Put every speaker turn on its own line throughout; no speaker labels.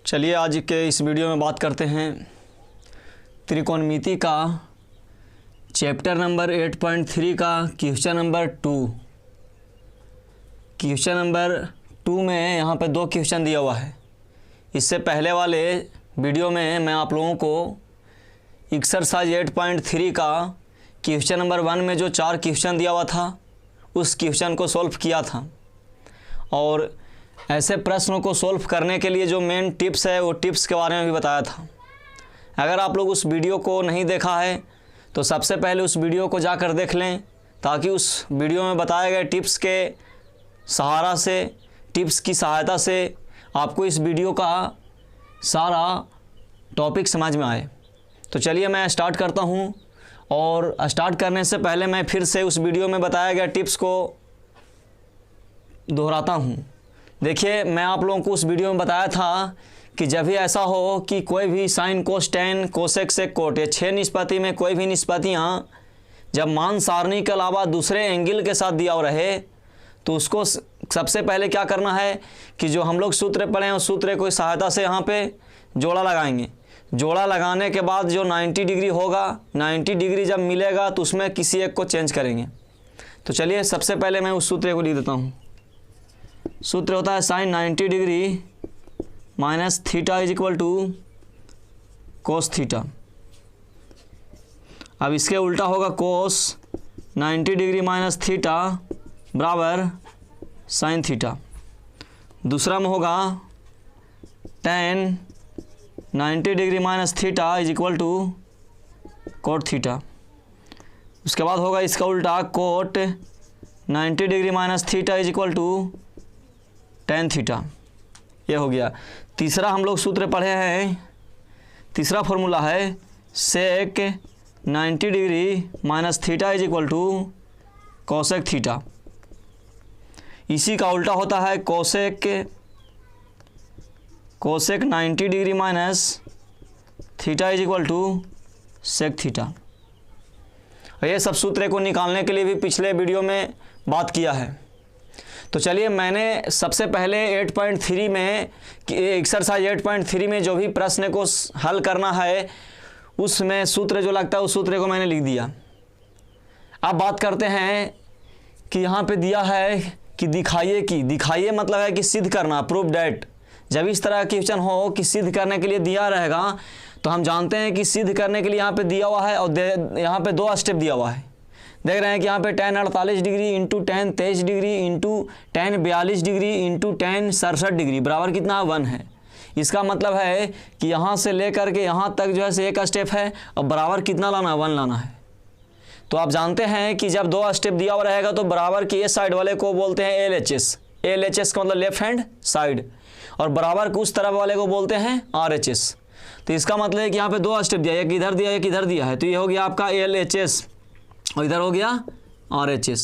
चलिए आज के इस वीडियो में बात करते हैं त्रिकोणमिति का चैप्टर नंबर 8.3 का क्वेश्चन नंबर 2। क्वेश्चन नंबर 2 में यहाँ पे 2 क्वेश्चन दिया हुआ है। इससे पहले वाले वीडियो में मैं आप लोगों को एक्सरसाइज 8.3 का क्वेश्चन नंबर 1 में जो 4 क्वेश्चन दिया हुआ था उस क्वेश्चन को सॉल्व किया था, और ऐसे प्रश्नों को सॉल्व करने के लिए जो मेन टिप्स है वो टिप्स के बारे में भी बताया था। अगर आप लोग उस वीडियो को नहीं देखा है तो सबसे पहले उस वीडियो को जाकर देख लें, ताकि उस वीडियो में बताए गए टिप्स के सहारा से, टिप्स की सहायता से आपको इस वीडियो का सारा टॉपिक समझ में आए। तो चलिए मैं स्टार्ट करता हूँ, और स्टार्ट करने से पहले मैं फिर से उस वीडियो में बताया गया टिप्स को दोहराता हूँ। देखिए, मैं आप लोगों को उस वीडियो में बताया था कि जब भी ऐसा हो कि कोई भी sine cos tan cosec sec cot, ये 6 निष्पत्ति में कोई भी निष्पत्तियाँ जब मान सारणी के अलावा दूसरे एंगल के साथ दिया हुआ रहे तो उसको सबसे पहले क्या करना है कि जो हम लोग सूत्र पढ़े हैं उस सूत्र की सहायता से यहाँ पे जोड़ा लगाएंगे। जोड़ा लगाने के बाद जो 90 डिग्री होगा, 90 डिग्री जब मिलेगा तो उसमें किसी एक को चेंज करेंगे। तो चलिए सबसे पहले मैं उस सूत्र को लिख देता हूँ। सूत्र होता है sine 90 degree minus theta is equal to cos theta. अब इसके उल्टा होगा कोस 90 डिग्री माइनस थीटा बराबर साइन थीटा। दूसरा में होगा tan 90 degree minus theta is equal to cot theta. उसके बाद होगा इसका उल्टा cot 90 degree minus theta is equal to tan theta. ये हो गया। तीसरा हम लोग सूत्र पढ़े हैं, तीसरा फॉर्मूला है sec 90 degree minus theta is equal to cosec theta. इसी का उल्टा होता है cosec 90 degree minus theta is equal to sec theta. ये सब सूत्र को निकालने के लिए भी पिछले वीडियो में बात किया है। तो चलिए, मैंने सबसे पहले 8.3 में एक्सरसाइज 8.3 में जो भी प्रश्न को हल करना है उसमें सूत्र जो लगता है उस सूत्र को मैंने लिख दिया। अब बात करते हैं कि यहाँ पे दिया है कि दिखाइए मतलब है कि सिद्ध करना, प्रूव डैट। जब इस तरह का क्वेश्चन हो कि सिद्ध करने के लिए दिया रहेगा तो हम जानते हैं कि सिद्ध करने के लिए यहाँ पे दिया हुआ है, और यहाँ पे 2 स्टेप दिया हुआ है। देख रहे हैं कि यहाँ पे tan 48 degree into tan 23 degree into tan 42 degree into tan 67 degree बराबर कितना 1 है। इसका मतलब है कि यहाँ से लेकर के यहाँ तक जो है से एक स्टेप है, और बराबर कितना लाना है 1 लाना है। तो आप जानते हैं कि जब 2 स्टेप दिया हुआ रहेगा तो बराबर के ये साइड वाले को बोलते हैं LHS। LHS का मतलब लेफ्ट हैंड साइड, और बराबर के उस तरफ वाले को बोलते हैं RHS। तो इसका मतलब है कि यहाँ पे 2 स्टेप दिया, एक इधर दिया एक इधर दिया है, तो ये हो गया आपका LHS और इधर हो गया RHS।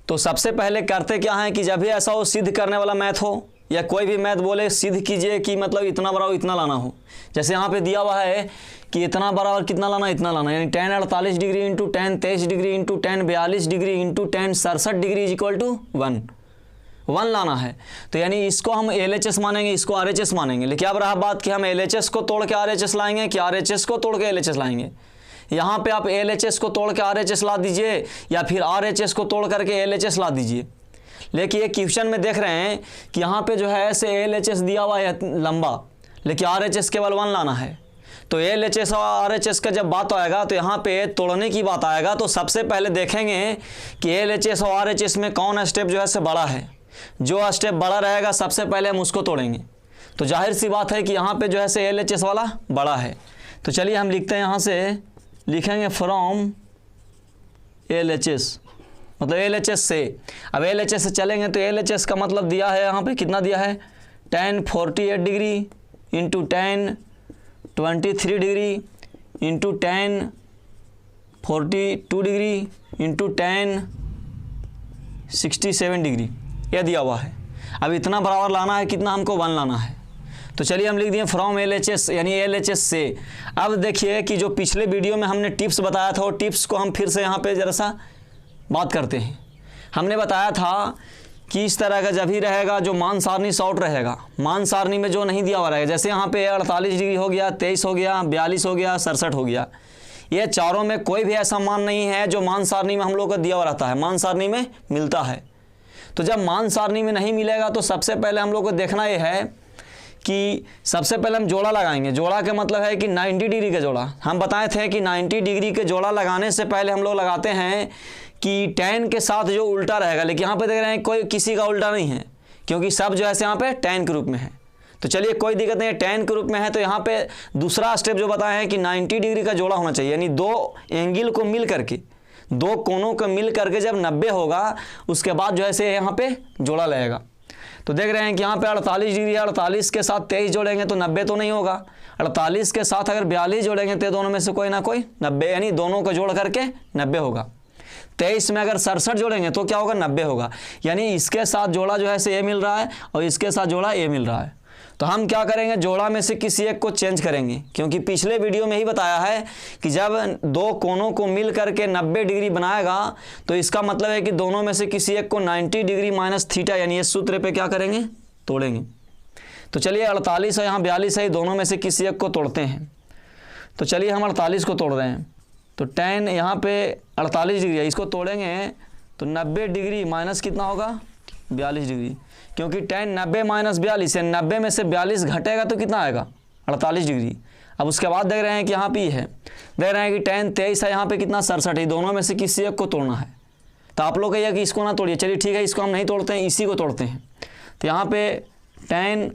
तो सबसे पहले करते क्या है कि जब भी ऐसा हो सिद्ध करने वाला मैथ हो या कोई भी मैथ बोले सिद्ध कीजिए कि मतलब इतना बराबर इतना लाना हो। जैसे यहाँ पे दिया हुआ है कि इतना बराबर कितना लाना इतना लाना, यानी tan 48 degree into tan 23 degree into tan 42 degree into tan 67 degree is equal to 1 लाना है। तो यानी इसको हम LHS मानेंगे, इसको RHS मानेंगे। लेकिन अब रहा बात कि हम LHS को तोड़ के RHS लाएंगे कि RHS को तोड़ के LHS लाएंगे। यहाँ पे आप LHS को तोड़ के RHS ला दीजिए या फिर RHS को तोड़ करके LHS ला दीजिए। लेकिन ये क्वेश्चन में देख रहे हैं कि यहाँ पे जो है ऐसे LHS दिया हुआ है लंबा, लेकिन RHS केवल 1 लाना है। तो LHS और RHS का जब बात आएगा तो यहाँ पे तोड़ने की बात आएगा, तो सबसे पहले देखेंगे कि LHS और RHS में कौन स्टेप जो है से बड़ा है। जो स्टेप बड़ा रहेगा सबसे पहले हम उसको तोड़ेंगे। तो जाहिर सी बात है कि यहाँ पे जो है से LHS वाला बड़ा है। तो चलिए हम लिखते हैं, यहाँ से लिखेंगे फ्रॉम LHS, मतलब LHS से। अब LHS से चलेंगे तो LHS का मतलब दिया है यहाँ पे कितना दिया है tan 48 degree into tan 23 degree into tan 42 degree into tan 67 degree, यह दिया हुआ है। अब इतना बराबर लाना है, कितना हमको 1 लाना है। तो चलिए हम लिख दिए फ्रॉम LHS यानी LHS से। अब देखिए कि जो पिछले वीडियो में हमने टिप्स बताया था, वो टिप्स को हम फिर से यहाँ पे ज़रा सा बात करते हैं। हमने बताया था कि इस तरह का जब ही रहेगा जो मान सारणी शॉर्ट रहेगा, मान सारणी में जो नहीं दिया हुआ रहेगा, जैसे यहाँ पे 48 डिग्री हो गया, 23 हो गया, 42 हो गया, 67 हो गया, ये चारों में कोई भी ऐसा मान नहीं है जो मान सारणी में हम लोग को दिया हुआ रहता है, मान सारणी में मिलता है। तो जब मान सारणी में नहीं मिलेगा तो सबसे पहले हम लोग को देखना ये है कि सबसे पहले हम जोड़ा लगाएंगे। जोड़ा का मतलब है कि 90 डिग्री का जोड़ा। हम बताए थे कि 90 डिग्री के जोड़ा लगाने से पहले हम लोग लगाते हैं कि tan के साथ जो उल्टा रहेगा, लेकिन यहाँ पे देख रहे हैं कोई किसी का उल्टा नहीं है, क्योंकि सब जो है यहाँ पे tan के रूप में है। तो चलिए कोई दिक्कत नहीं है, tan के रूप में है तो यहाँ पे दूसरा स्टेप जो बताया है कि 90 डिग्री का जोड़ा होना चाहिए, यानी दो एंगल को मिल करके, दो कोनों को मिल करके जब 90 होगा उसके बाद जो है से यहाँ पे जोड़ा लगेगा। तो देख रहे हैं कि यहाँ पे 48 डिग्री है, 48 के साथ 23 जोड़ेंगे तो 90 तो नहीं होगा, 48 के साथ अगर 42 जोड़ेंगे तो दोनों में से कोई ना कोई 90, यानी दोनों को जोड़ करके 90 होगा। 23 में अगर 67 जोड़ेंगे तो क्या होगा, 90 होगा, यानी इसके साथ जोड़ा जो है से ये मिल रहा है और इसके साथ जोड़ा ये मिल रहा है। तो हम क्या करेंगे, जोड़ा में से किसी एक को चेंज करेंगे, क्योंकि पिछले वीडियो में ही बताया है कि जब दो कोनों को मिल करके 90 डिग्री बनाएगा तो इसका मतलब है कि दोनों में से किसी एक को 90 डिग्री माइनस थीटा, यानी इस सूत्र पे क्या करेंगे, तोड़ेंगे। तो चलिए 48 है, यहाँ 42 है, दोनों में से किसी एक को तोड़ते हैं। तो चलिए हम 48 को तोड़ रहे हैं, तो tan यहाँ पे 48 डिग्री है, इसको तोड़ेंगे तो 90 डिग्री माइनस कितना होगा, 42 डिग्री, क्योंकि tan 90 माइनस 42 है, 90 में से 42 घटेगा तो कितना आएगा, 48 डिग्री। अब उसके बाद देख रहे हैं कि यहाँ पे है, देख रहे हैं कि tan 23 है, यहाँ पे कितना 67 है, दोनों में से किसी एक को तोड़ना है। तो आप लोग कहिए कि इसको ना तोड़िए, चलिए ठीक है, इसको हम नहीं तोड़ते हैं, इसी को तोड़ते हैं। तो यहाँ पे tan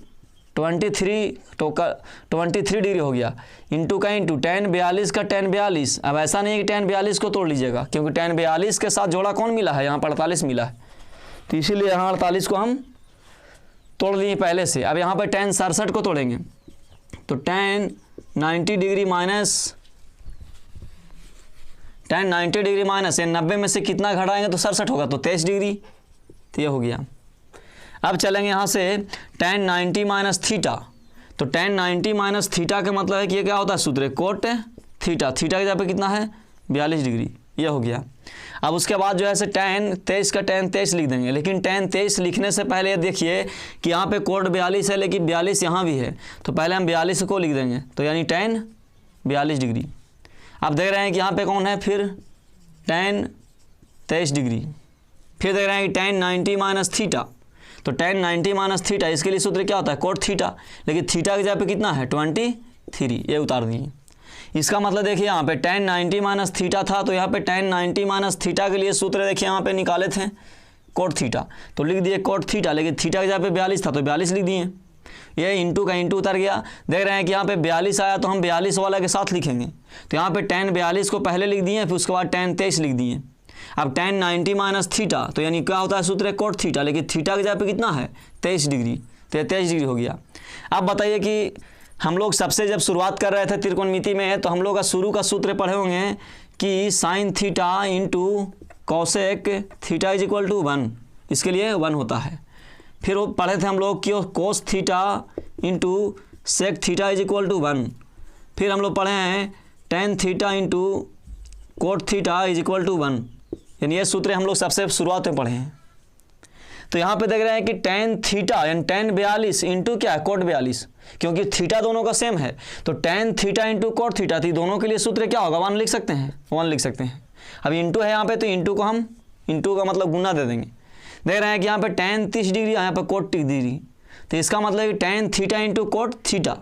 23 डिग्री हो गया, इंटू का इंटू, tan 42 का tan 42। अब ऐसा नहीं है कि tan 42 को तोड़ लीजिएगा, क्योंकि tan 42 के साथ जोड़ा कौन मिला है, यहाँ पर 48 मिला है, तो इसीलिए यहाँ 48 को हम तोड़ लिए पहले से। अब यहाँ पर tan 67 को तोड़ेंगे, तो tan 90 degree minus, tan 90 degree minus 90 में से कितना घटाएंगे तो 67 होगा, तो 23 डिग्री, तो ये हो गया। अब चलेंगे यहाँ से tan 90 माइनस थीटा, तो tan 90 माइनस थीटा का मतलब है कि ये क्या होता है, सूत्र कोट थीटा, थीटा की जगह पे कितना है, 42 डिग्री, ये हो गया। अब उसके बाद जो है से tan 23 का tan 23 लिख देंगे, लेकिन tan 23 लिखने से पहले ये देखिए कि यहाँ पे कोट 42 है, लेकिन 42 यहाँ भी है, तो पहले हम 42 को लिख देंगे, तो यानी tan 42 डिग्री। अब देख रहे हैं कि यहाँ पे कौन है, फिर tan 23 डिग्री, फिर देख रहे हैं कि tan 90 माइनस थीटा, तो tan 90 माइनस थीटा, इसके लिए सूत्र क्या होता है, कोट थीटा, लेकिन थीटा की जगह पे कितना है, 23, ये उतार दिए। इसका मतलब देखिए यहाँ पे tan 90 माइनस थीटा था, तो यहाँ पे tan 90 माइनस थीटा के लिए सूत्र देखिए यहाँ पे निकाले थे कोट थीटा, तो लिख दिए कोट थीटा, लेकिन थीटा की जगह पे 42 था तो 42 लिख दिए, ये इंटू का इंटू उतर गया। देख रहे हैं कि यहाँ पे 42 आया तो हम 42 वाला के साथ लिखेंगे, तो यहाँ पे tan 42 को पहले लिख दिए, फिर उसके बाद tan 23 लिख दिए। अब tan 90 माइनस थीटा, तो यानी क्या होता है सूत्र कोट थीटा, लेकिन थीटा की जगह पे कितना है, 23 डिग्री, तो 23 डिग्री हो गया। अब बताइए कि हम लोग सबसे जब शुरुआत कर रहे थे त्रिकोणमिति में, तो हम लोग का शुरू का सूत्र पढ़े होंगे कि sine theta into cosec theta is equal to 1, इसके लिए 1 होता है। फिर वो पढ़े थे हम लोग कि cos theta into sec theta is equal to 1। फिर हम लोग पढ़े हैं tan theta into cot theta is equal to 1, यानी ये सूत्र हम लोग सबसे शुरुआत में पढ़े हैं। तो यहाँ पे देख रहे हैं कि tan थीटा यानी tan 42 इंटू क्या है, कोट 42, क्योंकि थीटा दोनों का सेम है, तो tan theta into cot theta थी, दोनों के लिए सूत्र क्या होगा, 1 लिख सकते हैं, 1 लिख सकते हैं। अब इंटू है यहाँ पे, तो इंटू को हम इंटू का मतलब गुना दे देंगे। देख रहे हैं कि यहाँ पे tan 30 डिग्री, यहाँ पे कोट 30 डिग्री, तो इसका मतलब कि tan theta into cot theta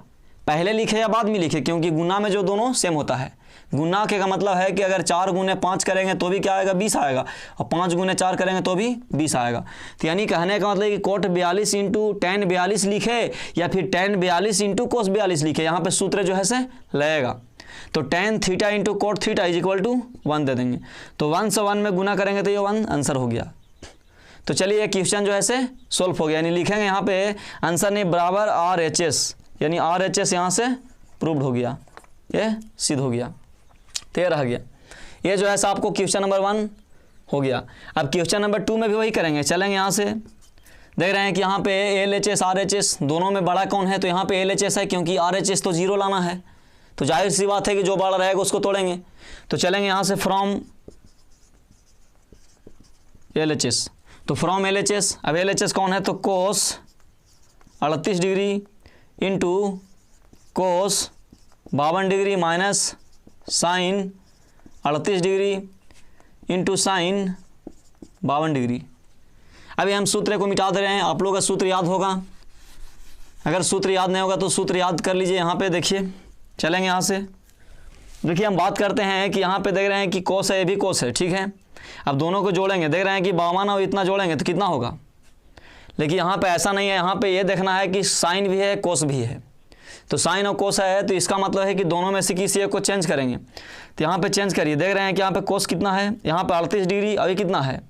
पहले लिखे या बाद में लिखे, क्योंकि गुना में जो दोनों सेम होता है। गुना के का मतलब है कि अगर 4 गुने 5 करेंगे तो भी क्या आएगा, 20 आएगा, और 5 गुने 4 करेंगे तो भी 20 आएगा। तो यानी कहने का मतलब कि कोट 42 इंटू tan 42 लिखे या फिर tan 42 इंटू कोस 42 लिखे, यहाँ पे सूत्र जो है से लगेगा। तो tan theta into cot theta is equal to 1 दे देंगे, तो 1 से 1 में गुना करेंगे तो ये 1 आंसर हो गया। तो चलिए ये क्वेश्चन जो है से सोल्व हो गया, यानी लिखेंगे यहाँ पे आंसर नहीं बराबर RHS, यानी RHS यहाँ से प्रूव्ड हो गया, ये सिद्ध हो गया, तो ये रह गया। ये जो है सा आपको क्वेश्चन नंबर 1 हो गया। अब क्वेश्चन नंबर 2 में भी वही करेंगे। चलेंगे यहाँ से, देख रहे हैं कि यहाँ पे LHS RHS दोनों में बड़ा कौन है, तो यहाँ पे LHS है, क्योंकि RHS तो 0 लाना है, तो जाहिर सी बात है कि जो बड़ा रहेगा उसको तोड़ेंगे। तो चलेंगे यहाँ से फ्रॉम LHS, तो फ्रॉम LHS, अब LHS कौन है, तो cos 38 degree into cos 52 degree minus sine 38 degree into sine 52 degree. अभी हम सूत्र को मिटा दे रहे हैं, आप लोगों का सूत्र याद होगा, अगर सूत्र याद नहीं होगा तो सूत्र याद कर लीजिए। यहाँ पे देखिए, चलेंगे यहाँ से, देखिए हम बात करते हैं कि यहाँ पे देख रहे हैं कि कोस है, ये भी कोस है, ठीक है। अब दोनों को जोड़ेंगे, देख रहे हैं कि 52 और इतना जोड़ेंगे तो कितना होगा, लेकिन यहाँ पे ऐसा नहीं है, यहाँ पे ये देखना है कि साइन भी है कोस भी है। तो साइन और कोस है तो इसका मतलब है कि दोनों में से किसी एक को चेंज करेंगे। तो यहाँ पे चेंज करिए, देख रहे हैं कि यहाँ पे कोस कितना है, यहाँ पे 38 डिग्री, अभी कितना है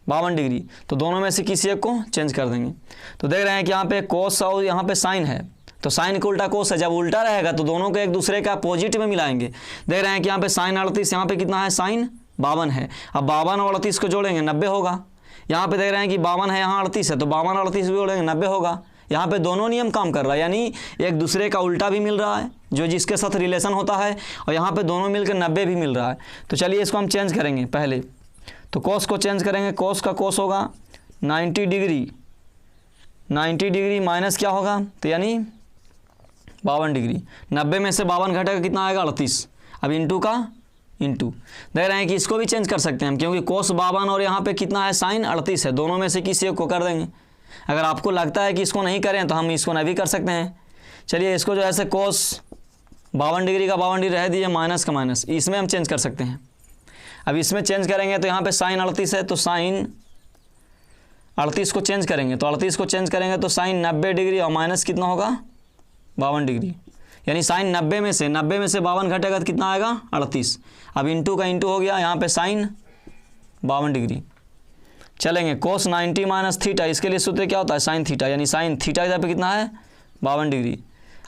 52 डिग्री, तो दोनों में से किसी एक को चेंज कर देंगे। तो देख रहे हैं कि यहाँ पे कोस और यहाँ पे साइन है, तो साइन का उल्टा कोस है, जब उल्टा रहेगा तो दोनों को एक दूसरे का अपोजिट में मिलाएंगे। देख रहे हैं कि यहाँ पे साइन 38, यहाँ पे कितना है साइन 52 है। अब 52 और 38 को जोड़ेंगे 90 होगा। यहाँ पे देख रहे हैं कि 52 है, यहाँ 38 है, तो 52 और 38 भी जोड़ेंगे 90 होगा। यहाँ पे दोनों नियम काम कर रहा है, यानी एक दूसरे का उल्टा भी मिल रहा है जो जिसके साथ रिलेशन होता है, और यहाँ पे दोनों मिलकर 90 भी मिल रहा है। तो चलिए इसको हम चेंज करेंगे पहले, तो कोस को चेंज करेंगे, कोस का कोस होगा 90 डिग्री माइनस क्या होगा, तो यानी 52 डिग्री। 90 में से 52 घटेगा कितना आएगा 38। अब इंटू का इंटू, देख रहे हैं कि इसको भी चेंज कर सकते हैं हम, क्योंकि कोस 52 और यहाँ पे कितना है साइन 38 है, दोनों में से किसी एक को कर देंगे। अगर आपको लगता है कि इसको नहीं करें तो हम इसको नहीं भी कर सकते हैं। चलिए इसको जो ऐसे कोस 52 डिग्री का 52 डिग्री रह दिए, माइनस का माइनस, इसमें हम चेंज कर सकते हैं। अब इसमें चेंज करेंगे तो यहाँ पे साइन 38 है, तो साइन 38 को चेंज करेंगे, तो 38 को चेंज करेंगे तो साइन 90 डिग्री और माइनस कितना होगा 52 डिग्री, यानी साइन 90 में से 52 घटेगा तो कितना आएगा 38। अब इंटू का इंटू हो गया, यहाँ पे साइन 52 डिग्री। चलेंगे कोस 90 माइनस थीटा, इसके लिए सूत्र क्या होता है साइन थीटा, यानी साइन थीटा की जगह पे कितना है 52 डिग्री।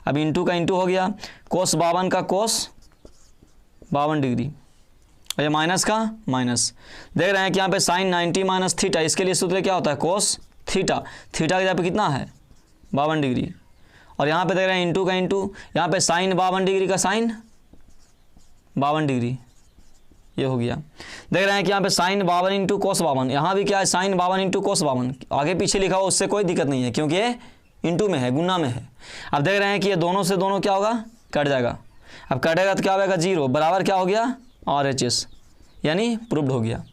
अब इंटू का इंटू हो गया, कोस 52 का कोस 52 डिग्री, और ये माइनस का माइनस। देख रहे हैं कि यहाँ पे साइन 90 माइनस थीटा, इसके लिए सूत्र क्या होता है कोस थीटा, थीटा की जगह पे कितना है 52 डिग्री। और यहाँ पे देख रहे हैं इंटू का इंटू, यहाँ पे साइन 52 डिग्री का साइन 52 डिग्री, ये हो गया। देख रहे हैं कि यहाँ पे साइन 52 इंटू कोस 52, यहाँ भी क्या है साइन 52 इंटू कोस 52, आगे पीछे लिखा हो उससे कोई दिक्कत नहीं है, क्योंकि ये इंटू में है, गुना में है। अब देख रहे हैं कि ये दोनों से दोनों क्या होगा कट जाएगा। अब कटेगा तो क्या होगा 0 बराबर क्या हो गया RHS, यानी प्रूव्ड हो गया।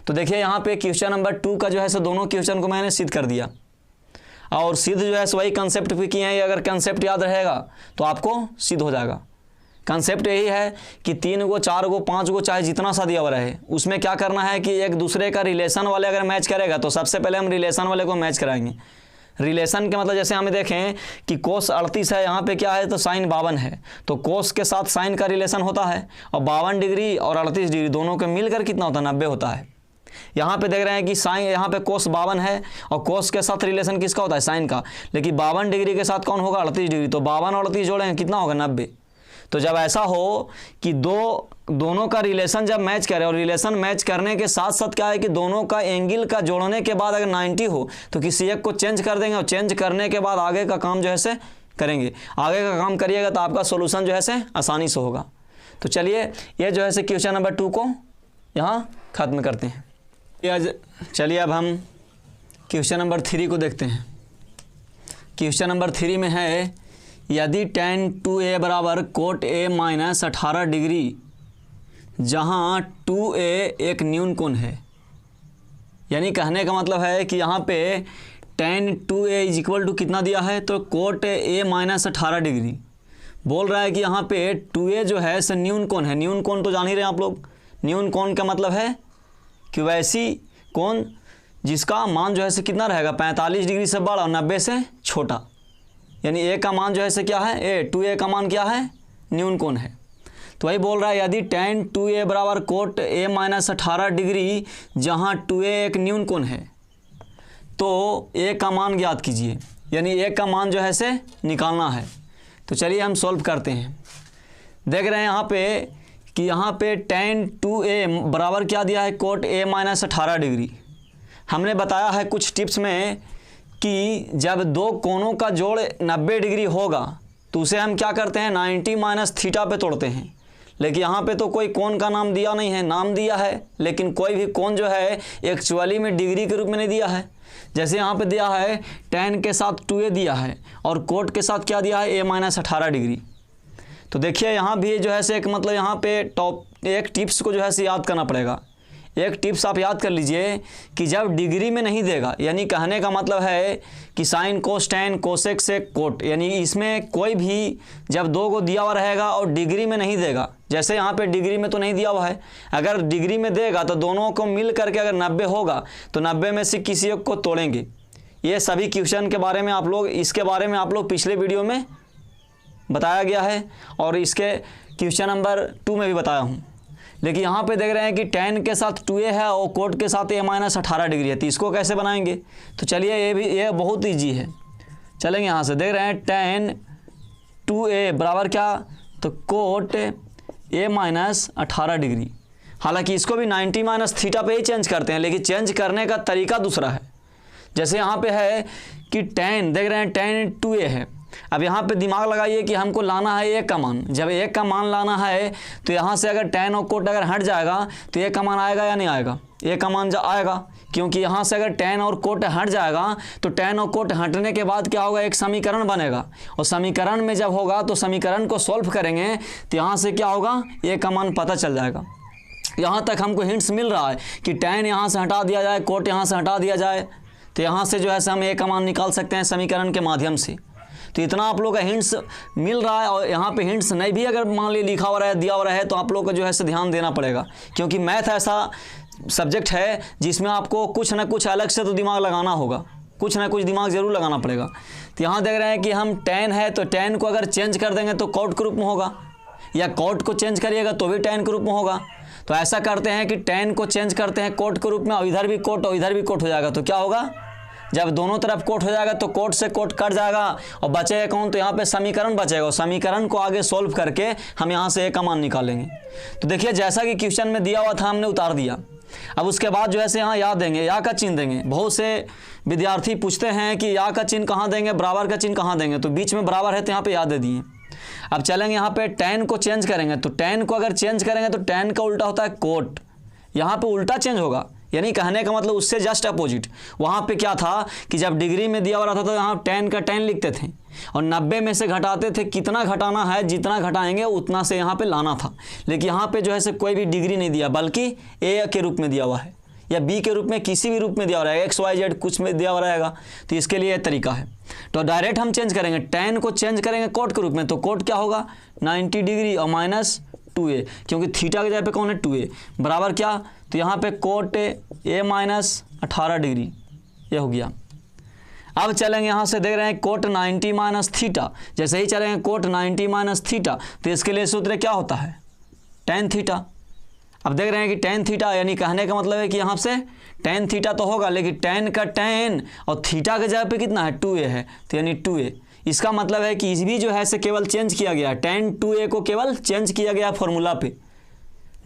तो देखिए यहाँ पे क्वेश्चन नंबर 2 का जो है सो दोनों क्वेश्चन को मैंने सिद्ध कर दिया, और सिद्ध जो है सो वही कंसेप्ट भी किए हैं। अगर कंसेप्ट याद रहेगा तो आपको सिद्ध हो जाएगा। कंसेप्ट यही है कि 3 गो 4 गो 5 गो चाहे जितना सा दिया हुआ रहे, उसमें क्या करना है कि एक दूसरे का रिलेशन वाले अगर मैच करेगा तो सबसे पहले हम रिलेशन वाले को मैच कराएंगे। रिलेशन के मतलब जैसे हमें देखें कि कोस 38 है, यहाँ पे क्या है तो साइन 52 है, तो कोस के साथ साइन का रिलेशन होता है, और 52 डिग्री और 38 डिग्री दोनों के मिलकर कितना होता है 90 होता है। यहाँ पे देख रहे हैं कि साइन, यहाँ पे कोस 52 है और कोस के साथ रिलेशन किसका होता है साइन का, लेकिन 52 डिग्री के साथ कौन होगा 38 डिग्री, तो 52 और 38 जोड़ेंगे कितना होगा 90। तो जब ऐसा हो कि दोनों का रिलेशन जब मैच करे, और रिलेशन मैच करने के साथ साथ क्या है कि दोनों का एंगल का जोड़ने के बाद अगर 90 हो तो किसी एक को चेंज कर देंगे, और चेंज करने के बाद आगे का काम जो है से करेंगे। आगे का काम करिएगा तो आपका सोल्यूशन जो है से आसानी से होगा। तो चलिए ये जो है से क्वेश्चन नंबर 2 को यहाँ ख़त्म करते हैं। चलिए अब हम क्वेश्चन नंबर 3 को देखते हैं। क्वेश्चन नंबर 3 में है यदि tan 2a बराबर कोट a माइनस 18 डिग्री जहाँ 2a एक न्यून कोण है, यानी कहने का मतलब है कि यहाँ पे tan 2a is equal to कितना दिया है तो कोट a माइनस 18 डिग्री। बोल रहा है कि यहाँ पे 2a जो है सो न्यून कोण है। न्यून कोण तो जान ही रहे हैं आप लोग, न्यून कोण का मतलब है कि वैसी कोण जिसका मान जो है से कितना रहेगा 45 डिग्री से बड़ा और 90 से छोटा, यानी a का मान जो है से क्या है a, 2a का मान क्या है न्यून कोण है। तो वही बोल रहा है यदि tan 2a बराबर कोट a माइनस 18 डिग्री जहाँ 2a एक न्यून कोण है तो a का मान ज्ञात कीजिए, यानी a का मान जो है से निकालना है। तो चलिए हम सॉल्व करते हैं। देख रहे हैं यहाँ पे कि यहाँ पे tan 2a बराबर क्या दिया है कोट a माइनस 18 डिग्री। हमने बताया है कुछ टिप्स में कि जब दो कोणों का जोड़ 90 डिग्री होगा तो उसे हम क्या करते हैं 90 माइनस थीटा पे तोड़ते हैं, लेकिन यहाँ पे तो कोई कोण का नाम दिया नहीं है, नाम दिया है लेकिन कोई भी कोण जो है एक्चुअली में डिग्री के रूप में नहीं दिया है। जैसे यहाँ पे दिया है tan के साथ 2a दिया है और कोट के साथ क्या दिया है, a-18 डिग्री। तो देखिए यहाँ भी जो है से एक मतलब यहाँ पे एक टिप्स को जो है से याद करना पड़ेगा। एक टिप्स आप याद कर लीजिए कि जब डिग्री में नहीं देगा, यानी कहने का मतलब है कि sine cos tan cosec sec cot, यानी इसमें कोई भी जब दो को दिया हुआ रहेगा और डिग्री में नहीं देगा, जैसे यहाँ पे डिग्री में तो नहीं दिया हुआ है, अगर डिग्री में देगा तो दोनों को मिल करके अगर 90 होगा तो 90 में से किसी एक को तोड़ेंगे। ये सभी क्वेश्चन के बारे में आप लोग, इसके बारे में आप लोग पिछले वीडियो में बताया गया है और इसके क्वेश्चन नंबर 2 में भी बताया हूँ। लेकिन यहाँ पे देख रहे हैं कि tan के साथ 2a है और कोट के साथ a-18 डिग्री है, तो इसको कैसे बनाएंगे? तो चलिए ये बहुत ईजी है। चलेंगे यहाँ से, देख रहे हैं tan 2a बराबर क्या, तो कोट a-18 डिग्री। हालांकि इसको भी 90 माइनस थीटा पे ही चेंज करते हैं, लेकिन चेंज करने का तरीका दूसरा है। जैसे यहाँ पे है कि tan, देख रहे हैं tan 2a है। अब यहाँ पे दिमाग लगाइए कि हमको लाना है एक का मान। जब एक का मान लाना है तो यहाँ से अगर tan और कोट अगर हट जाएगा तो एक का मान आएगा या नहीं आएगा? एक का मान आएगा, क्योंकि यहाँ से अगर tan और कोट हट जाएगा तो tan और कोट हटने के बाद क्या होगा, एक समीकरण बनेगा और समीकरण में जब होगा तो समीकरण को सॉल्व करेंगे तो यहाँ से क्या होगा, एक का मान पता चल जाएगा। यहाँ तक हमको हिंट्स मिल रहा है कि tan यहाँ से हटा दिया जाए, कोट यहाँ से हटा दिया जाए, तो यहाँ से जो है हम एक का मान निकाल सकते हैं समीकरण के माध्यम से। तो इतना आप लोग का हिंट्स मिल रहा है। और यहाँ पे हिंट्स नहीं भी अगर मान ली लिखा हुआ रहा है, दिया हुआ है, तो आप लोग को जो है से ध्यान देना पड़ेगा, क्योंकि मैथ ऐसा सब्जेक्ट है जिसमें आपको कुछ ना कुछ अलग से तो दिमाग लगाना होगा, कुछ ना कुछ दिमाग ज़रूर लगाना पड़ेगा। तो यहाँ देख रहे हैं कि हम tan है तो tan को अगर चेंज कर देंगे तो कोट के रूप में होगा, या कोट को चेंज करिएगा तो भी tan के रूप में होगा। तो ऐसा करते हैं कि tan को चेंज करते हैं कोट के रूप में, और इधर भी कोट और इधर भी कोट हो जाएगा। तो क्या होगा, जब दोनों तरफ कोट हो जाएगा तो कोट से कोट कट जाएगा और बचेगा कौन, तो यहाँ पे समीकरण बचेगा और समीकरण को आगे सोल्व करके हम यहाँ से एक का मान निकालेंगे। तो देखिए जैसा कि क्वेश्चन में दिया हुआ था हमने उतार दिया। अब उसके बाद जो है से यहाँ या देंगे, या का चिन्ह देंगे। बहुत से विद्यार्थी पूछते हैं कि या का चिन्ह कहाँ देंगे, बराबर का चिन्ह कहाँ देंगे, तो बीच में बराबर है तो यहाँ पे या दे दिए। अब चलेंगे यहाँ पे tan को चेंज करेंगे, तो tan को अगर चेंज करेंगे तो tan का उल्टा होता है कोट, यहाँ पे उल्टा चेंज होगा, यानी कहने का मतलब उससे जस्ट अपोजिट। वहाँ पे क्या था कि जब डिग्री में दिया हुआ था तो यहाँ tan का tan लिखते थे और 90 में से घटाते थे, कितना घटाना है, जितना घटाएंगे उतना से यहाँ पे लाना था। लेकिन यहाँ पे जो है से कोई भी डिग्री नहीं दिया, बल्कि a के रूप में दिया हुआ है या b के रूप में, किसी भी रूप में दिया हुआ रहेगा, x y z कुछ में दिया हुआ रहेगा। तो इसके लिए तरीका है। तो डायरेक्ट हम चेंज करेंगे, tan को चेंज करेंगे कोट के रूप में, तो कोट क्या होगा 90 डिग्री और माइनस 2a, क्योंकि थीटा के जगह पे कौन है 2a, बराबर क्या, तो यहाँ पे कोट a-18 डिग्री, ये हो गया। अब चलेंगे यहाँ से, देख रहे हैं कोट 90 माइनस थीटा। जैसे ही चलेंगे कोट 90 माइनस थीटा, तो इसके लिए सूत्र क्या होता है, tan थीटा। अब देख रहे हैं कि tan थीटा, यानी कहने का मतलब है कि यहाँ से tan थीटा तो होगा, लेकिन tan का tan और थीटा के जगह पे कितना है 2a है, तो यानी 2a। इसका मतलब है कि इस भी जो है से केवल चेंज किया गया, tan 2a को केवल चेंज किया गया फॉर्मूला पे।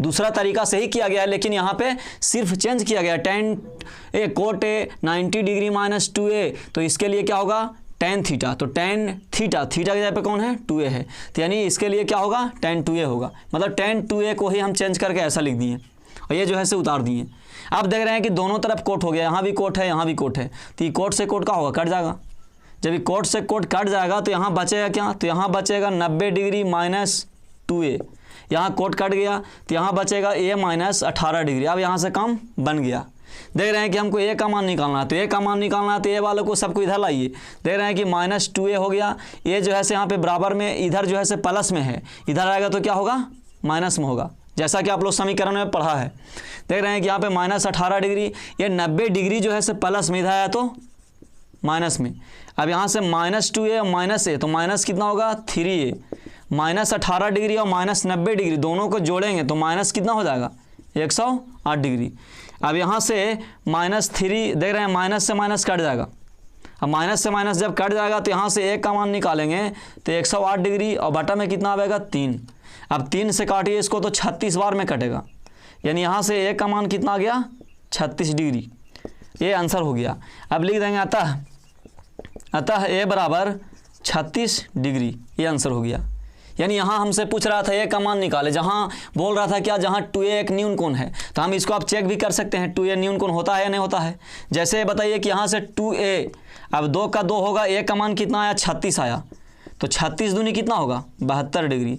दूसरा तरीका से ही किया गया है, लेकिन यहाँ पे सिर्फ चेंज किया गया tan a cot a 90 degree minus 2a, तो इसके लिए क्या होगा tan थीटा। तो tan थीटा, थीटा के जगह पे कौन है 2a है, तो यानी इसके लिए क्या होगा tan 2a होगा। मतलब tan 2a को ही हम चेंज करके ऐसा लिख दिए और ये जो है से उतार दिए। अब देख रहे हैं कि दोनों तरफ कोट हो गया, यहाँ भी कोट है, यहाँ भी कोट है, तो ये कोट से कोट का होगा कट जाएगा। जब ये कोट से कोट कट जाएगा तो यहाँ बचेगा क्या, तो यहाँ बचेगा 90 डिग्री माइनस 2a, यहाँ कोट कट गया तो यहाँ बचेगा a-18 डिग्री। अब यहाँ से काम बन गया। देख रहे हैं कि हमको a का मान निकालना है, तो a का मान निकालना है तो a वालों को सबको इधर लाइए। देख रहे हैं कि माइनस 2a हो गया, a जो है से यहाँ पे बराबर में, इधर जो है से प्लस में है, इधर आएगा तो क्या होगा माइनस में होगा, जैसा कि आप लोग समीकरण में पढ़ा है। देख रहे हैं कि यहाँ पे -18 डिग्री, ये 90 डिग्री जो है से प्लस में, इधर आया तो माइनस में। अब यहाँ से -2a और -a, तो माइनस कितना होगा 3a, -18 डिग्री और -90 डिग्री दोनों को जोड़ेंगे तो माइनस कितना हो जाएगा 108 डिग्री। अब यहाँ से -3, देख रहे हैं माइनस से माइनस कट जाएगा। अब माइनस से माइनस जब कट जाएगा तो यहाँ से एक का मान निकालेंगे तो 108 डिग्री और बटा में कितना आएगा 3। अब 3 से काटिए इसको तो 36 बार में कटेगा, यानी यहाँ से एक का मान कितना आ गया 36 डिग्री। ये आंसर हो गया। अब लिख देंगे अतः a बराबर 36 डिग्री, ये आंसर हो गया। यानी यहाँ हमसे पूछ रहा था ए का मान निकाले, जहाँ बोल रहा था क्या, जहाँ 2a एक न्यून कोण है। तो हम इसको आप चेक भी कर सकते हैं 2a न्यून कोण होता है या नहीं होता है। जैसे बताइए कि यहाँ से 2a, अब 2 का 2 होगा, a का मान कितना आया 36 आया, तो 36 दूनी कितना होगा 72 डिग्री।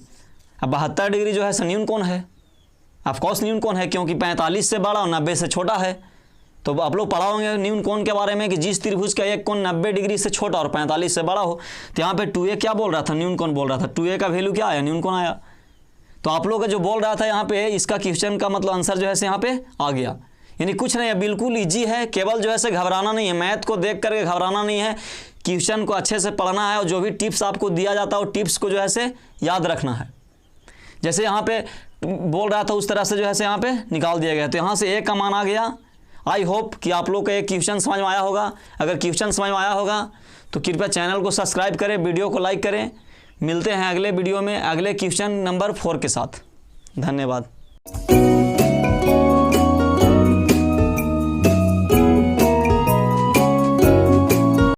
अब 72 डिग्री जो है सो न्यून कोण है, ऑफकोर्स न्यून कोण है, क्योंकि 45 से बड़ा और 90 से छोटा है। तो आप लोग पढ़ा होंगे न्यून कोण के बारे में कि जिस त्रिभुज का एक कोण 90 डिग्री से छोटा और 45 से बड़ा हो। तो यहाँ पे 2a क्या बोल रहा था, न्यून कोण बोल रहा था, 2a का वैल्यू क्या आया, न्यून कोण आया। तो आप लोग का जो बोल रहा था यहाँ पे, इसका क्वेश्चन का मतलब आंसर जो है यहाँ पे आ गया। यानी कुछ नहीं है, बिल्कुल ईजी है, केवल जो है से घबराना नहीं है, मैथ को देख करके घबराना नहीं है, क्वेश्चन को अच्छे से पढ़ना है और जो भी टिप्स आपको दिया जाता है वो टिप्स को जो है से याद रखना है। जैसे यहाँ पे बोल रहा था उस तरह से जो है से यहाँ पे निकाल दिया गया। तो यहाँ से a का मान आ गया। आई होप कि आप लोग का एक क्वेश्चन समझ में आया होगा। अगर क्वेश्चन समझ में आया होगा तो कृपया चैनल को सब्सक्राइब करें, वीडियो को लाइक करें। मिलते हैं अगले वीडियो में अगले क्वेश्चन नंबर 4 के साथ। धन्यवाद।